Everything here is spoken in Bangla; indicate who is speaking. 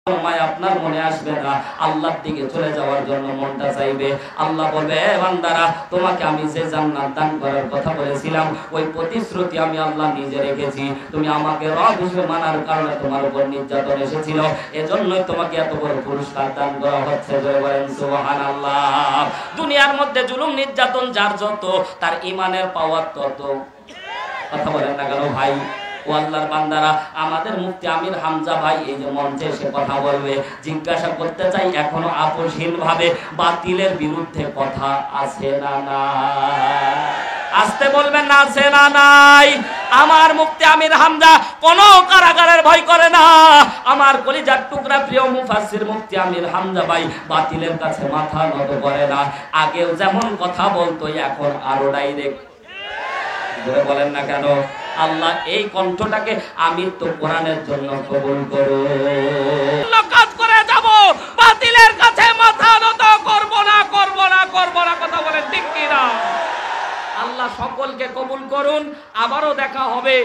Speaker 1: সময় আপনার মনে আসবে না, আল্লাহর দিকে চলে যাওয়ার জন্য মনটা চাইবে। আল্লাহ বলবে, এ বান্দারা, তোমাকে আমি যে জান্নাত দান করার কথা বলেছিলাম ওই প্রতিশ্রুতি আমি আল্লাহ নিজে রেখেছি। তুমি আমাকে রব হিসেবে মানার কারণে তোমার উপর নির্যাতন এসেছিল, এজন্যই তোমাকে এত বড় পুরস্কার দান করা হচ্ছে। জয় বলেন সুবহানাল্লাহ। দুনিয়ার মধ্যে জুলুম নির্যাতন যার যত, তার ঈমানের পাওয়ার তত। কথা বলেন না কেন ভাই? ও আল্লাহর বান্দারা, আমাদের মুফতি আমির হামজা ভাই এই যে মঞ্চে এসে কথা বলবে, জিজ্ঞাসা করতে চাই এখনো আপোষহীন ভাবে বাতিলের বিরুদ্ধে কথা আছে না নাই? আসতে বলবেন না, আছে না নাই? আমার মুফতি আমির হামজা কোন কারাগারের ভয় করে না। আমার কলিজার টুকরা প্রিয় মুফাসসির মুফতি আমির হামজা ভাই বাতিলের কাছে মাথা নত করে না। আগেও যেমন কথা বলতো এখন আরো ডাইরেক্ট। বলেন না কেন? আল্লাহ এই কণ্ঠটাকে আমি তো কোরআনের জন্য কবুল করো। কাজ করে যাব, বাতিলের কাছে মাথা নত করব না, করব না, করব না। কথা বলেন ঠিক কি না? আল্লাহ সকলকে কবুল করুন। আবারও দেখা হবে।